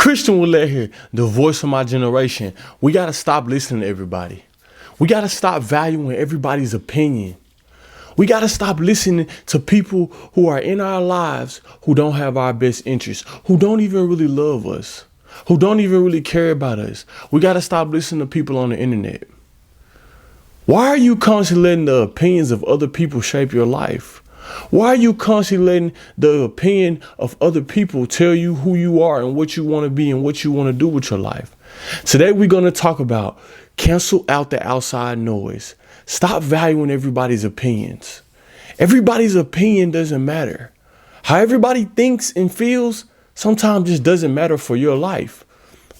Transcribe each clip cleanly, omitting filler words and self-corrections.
Christion Willett here, the voice of my generation. We got to stop listening to everybody. We got to stop valuing everybody's opinion. We got to stop listening to people who are in our lives who don't have our best interests, who don't even really love us, who don't even really care about us. We got to stop listening to people on the internet. Why are you constantly letting the opinions of other people shape your life? Why are you constantly letting the opinion of other people tell you who you are and what you want to be and what you want to do with your life? Today, we're going to talk about cancel out the outside noise. Stop valuing everybody's opinions. Everybody's opinion doesn't matter. How everybody thinks and feels sometimes just doesn't matter for your life.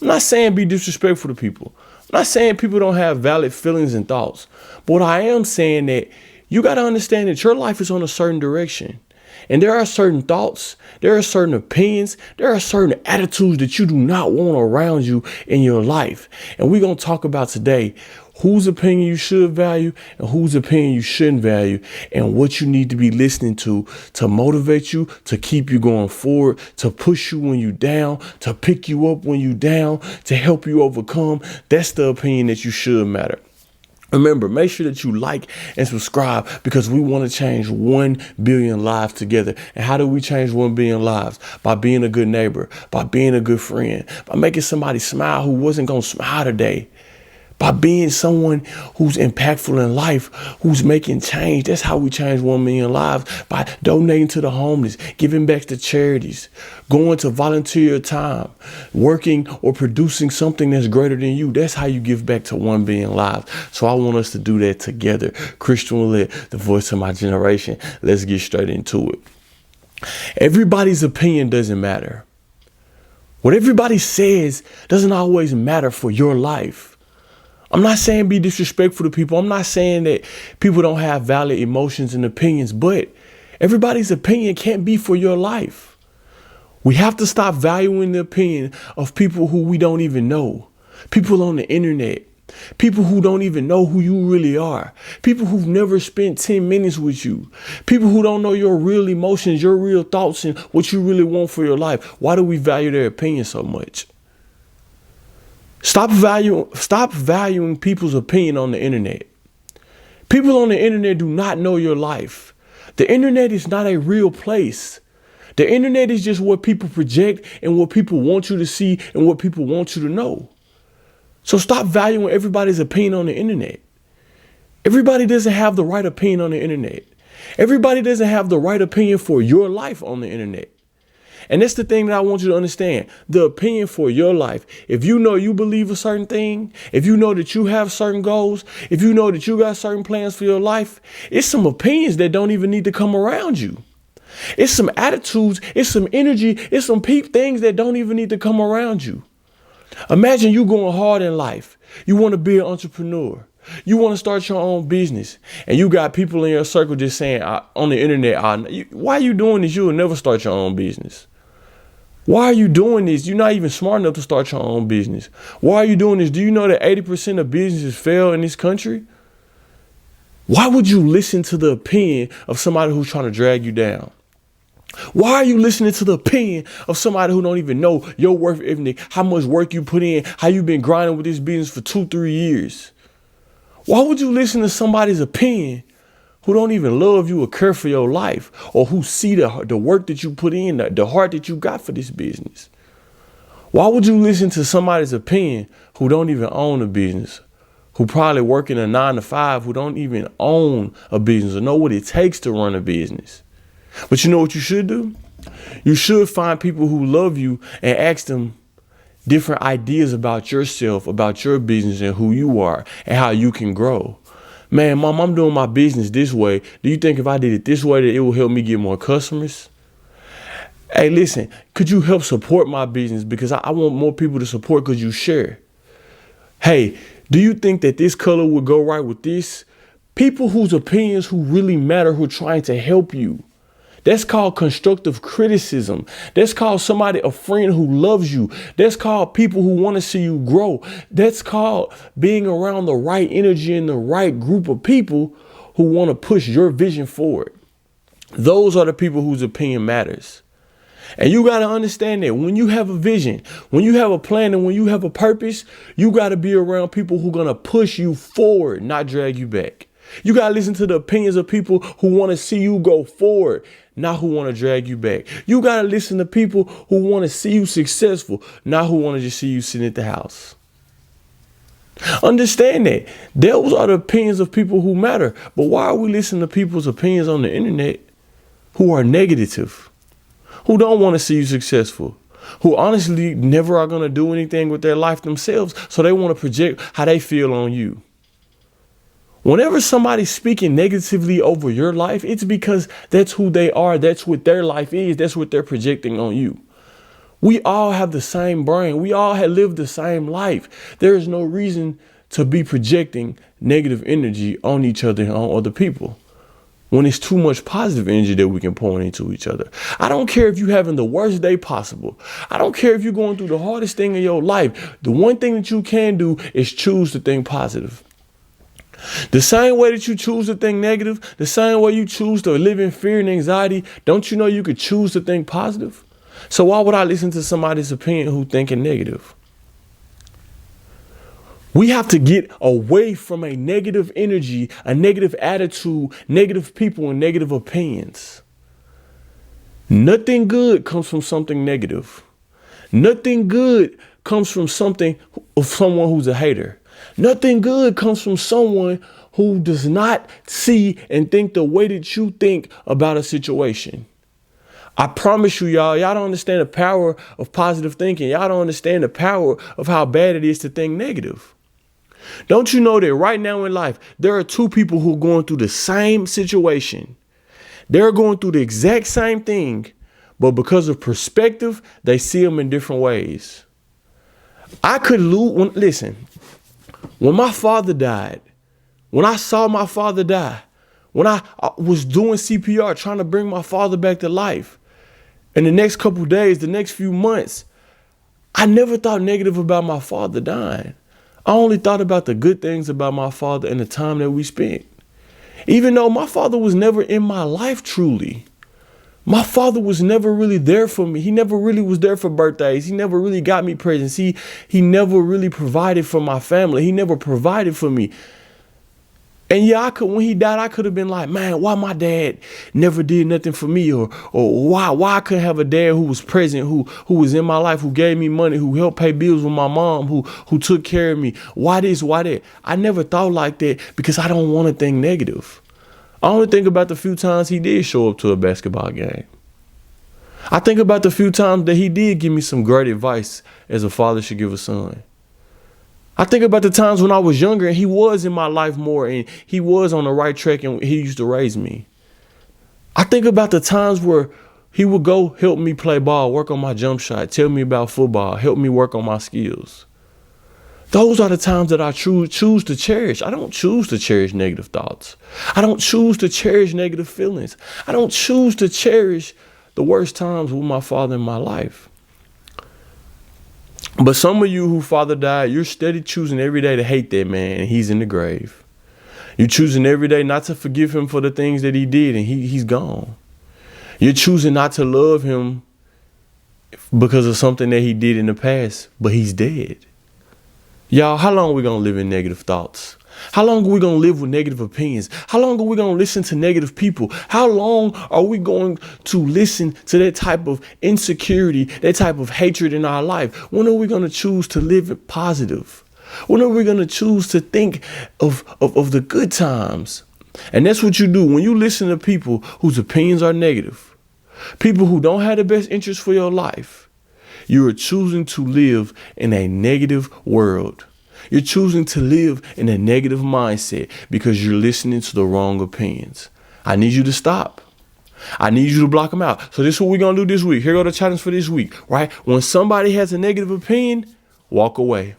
I'm not saying be disrespectful to people. I'm not saying people don't have valid feelings and thoughts. But what I am saying that you got to understand that your life is on a certain direction. And there are certain thoughts, there are certain opinions, there are certain attitudes that you do not want around you in your life. And we're going to talk about today whose opinion you should value and whose opinion you shouldn't value, and what you need to be listening to motivate you, to keep you going forward, to push you when you're down, to pick you up when you're down, to help you overcome. That's the opinion that you should matter. Remember, make sure that you like and subscribe, because we want to change 1 billion lives together. And how do we change 1 billion lives? By being a good neighbor, by being a good friend, by making somebody smile who wasn't going to smile today, by being someone who's impactful in life, who's making change. That's how we change 1 million lives, by donating to the homeless, giving back to charities, going to volunteer time, working or producing something that's greater than you. That's how you give back to 1 billion lives. So I want us to do that together. Christion Willett, the voice of my generation. Let's get straight into it. Everybody's opinion doesn't matter. What everybody says doesn't always matter for your life. I'm not saying be disrespectful to people. I'm not saying that people don't have valid emotions and opinions, but everybody's opinion can't be for your life. We have to stop valuing the opinion of people who we don't even know. People on the internet, people who don't even know who you really are, people who've never spent 10 minutes with you, people who don't know your real emotions, your real thoughts, and what you really want for your life. Why do we value their opinion so much? Stop valuing people's opinion on the internet. People on the internet do not know your life. The internet is not a real place. The internet is just what people project and what people want you to see and what people want you to know. So stop valuing everybody's opinion on the internet. Everybody doesn't have the right opinion on the internet. Everybody doesn't have the right opinion for your life on the internet. And that's the thing that I want you to understand. The opinion for your life. If you know you believe a certain thing, if you know that you have certain goals, if you know that you got certain plans for your life, it's some opinions that don't even need to come around you. It's some attitudes, it's some energy, it's some things that don't even need to come around you. Imagine you going hard in life. You want to be an entrepreneur. You want to start your own business, and you got people in your circle just saying on the internet, why are you doing this? You will never start your own business. Why are you doing this? You're not even smart enough to start your own business. Why are you doing this? Do you know that 80% of businesses fail in this country? Why would you listen to the opinion of somebody who's trying to drag you down? Why are you listening to the opinion of somebody who don't even know your work ethic, how much work you put in, how you've been grinding with this business for 2-3 years? Why would you listen to somebody's opinion who don't even love you or care for your life, or who see the work that you put in, the heart that you got for this business? Why would you listen to somebody's opinion who don't even own a business, who probably work in a 9-to-5, who don't even own a business or know what it takes to run a business? But you know what you should do? You should find people who love you and ask them different ideas about yourself, about your business and who you are and how you can grow. Man, Mom, I'm doing my business this way. Do you think if I did it this way that it will help me get more customers? Hey, listen, could you help support my business? Because I want more people to support because you share. Hey, do you think that this color would go right with this? People whose opinions who really matter, who are trying to help you. That's called constructive criticism. That's called somebody, a friend who loves you. That's called people who want to see you grow. That's called being around the right energy and the right group of people who want to push your vision forward. Those are the people whose opinion matters. And you got to understand that when you have a vision, when you have a plan, and when you have a purpose, you got to be around people who are going to push you forward, not drag you back. You got to listen to the opinions of people who want to see you go forward, not who want to drag you back. You got to listen to people who want to see you successful, not who want to just see you sitting at the house. Understand that those are the opinions of people who matter. But why are we listening to people's opinions on the internet who are negative, who don't want to see you successful, who honestly never are going to do anything with their life themselves, so they want to project how they feel on you? Whenever somebody's speaking negatively over your life, it's because that's who they are. That's what their life is. That's what they're projecting on you. We all have the same brain. We all have lived the same life. There is no reason to be projecting negative energy on each other and on other people when it's too much positive energy that we can pour into each other. I don't care if you're having the worst day possible. I don't care if you're going through the hardest thing in your life. The one thing that you can do is choose to think positive. The same way that you choose to think negative, the same way you choose to live in fear and anxiety, don't you know you could choose to think positive? So why would I listen to somebody's opinion who thinking negative? We have to get away from a negative energy, a negative attitude, negative people, and negative opinions. Nothing good comes from something negative. Nothing good comes from someone who's a hater. Nothing good comes from someone who does not see and think the way that you think about a situation. I promise you, y'all don't understand the power of positive thinking. Y'all don't understand the power of how bad it is to think negative. Don't you know that right now in life, there are two people who are going through the same situation. They're going through the exact same thing, but because of perspective, they see them in different ways. I could lose. Listen, when my father died, when I saw my father die, when I was doing CPR, trying to bring my father back to life, in the next couple of days, the next few months, I never thought negative about my father dying. I only thought about the good things about my father and the time that we spent. Even though my father was never in my life truly. My father was never really there for me. He never really was there for birthdays. He never really got me presents. He never really provided for my family. He never provided for me. And yeah, when he died, I could have been like, man, why my dad never did nothing for me? Or why I couldn't have a dad who was present, who was in my life, who gave me money, who helped pay bills with my mom, who took care of me. Why this, why that? I never thought like that because I don't want to think negative. I only think about the few times he did show up to a basketball game. I think about the few times that he did give me some great advice as a father should give a son. I think about the times when I was younger and he was in my life more and he was on the right track and he used to raise me. I think about the times where he would go help me play ball, work on my jump shot, tell me about football, help me work on my skills. Those are the times that I choose to cherish. I don't choose to cherish negative thoughts. I don't choose to cherish negative feelings. I don't choose to cherish the worst times with my father in my life. But some of you whose father died, you're steady choosing every day to hate that man and he's in the grave. You're choosing every day not to forgive him for the things that he did and he's gone. You're choosing not to love him because of something that he did in the past, but he's dead. Y'all, how long are we going to live in negative thoughts? How long are we going to live with negative opinions? How long are we going to listen to negative people? How long are we going to listen to that type of insecurity, that type of hatred in our life? When are we going to choose to live positive? When are we going to choose to think of the good times? And that's what you do when you listen to people whose opinions are negative, people who don't have the best interest for your life. You are choosing to live in a negative world. You're choosing to live in a negative mindset because you're listening to the wrong opinions. I need you to stop. I need you to block them out. So this is what we're going to do this week. Here go the challenge for this week, right? When somebody has a negative opinion, walk away.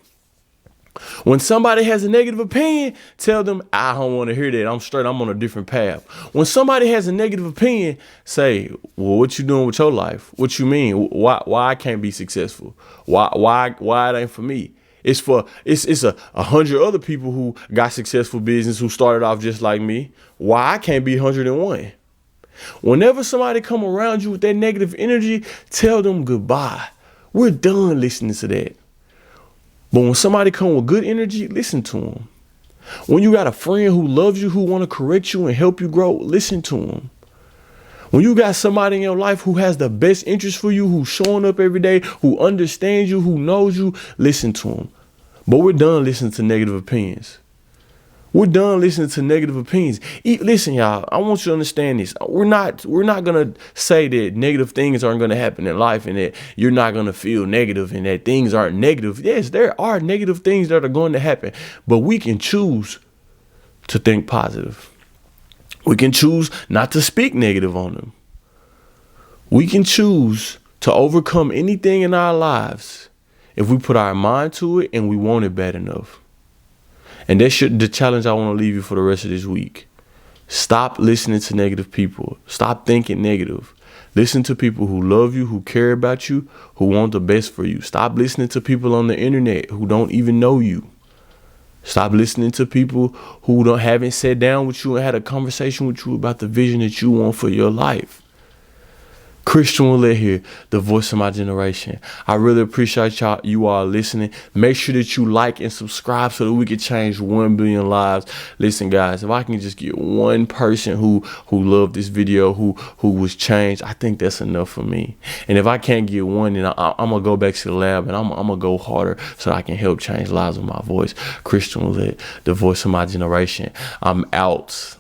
When somebody has a negative opinion, tell them, I don't want to hear that. I'm straight. I'm on a different path. When somebody has a negative opinion, say, well, what you doing with your life? What you mean? Why I can't be successful? Why it ain't for me? It's 100 other people who got successful business who started off just like me. Why I can't be 101? Whenever somebody come around you with that negative energy, tell them goodbye. We're done listening to that. But when somebody come with good energy, listen to them. When you got a friend who loves you, who want to correct you and help you grow, listen to them. When you got somebody in your life who has the best interest for you, who's showing up every day, who understands you, who knows you, listen to them. But we're done listening to negative opinions. We're done listening to negative opinions. Listen, y'all, I want you to understand this. We're not going to say that negative things aren't going to happen in life and that you're not going to feel negative and that things aren't negative. Yes, there are negative things that are going to happen, but we can choose to think positive. We can choose not to speak negative on them. We can choose to overcome anything in our lives if we put our mind to it and we want it bad enough. And that's the challenge I want to leave you for the rest of this week. Stop listening to negative people. Stop thinking negative. Listen to people who love you, who care about you, who want the best for you. Stop listening to people on the internet who don't even know you. Stop listening to people who haven't sat down with you and had a conversation with you about the vision that you want for your life. Christion Willett here, the voice of my generation. I really appreciate you all listening. Make sure that you like and subscribe so that we can change 1 billion lives. Listen, guys, if I can just get one person who loved this video, who was changed, I think that's enough for me. And if I can't get one, then I'm going to go back to the lab and I'm going to go harder so I can help change lives with my voice. Christion Willett, the voice of my generation. I'm out.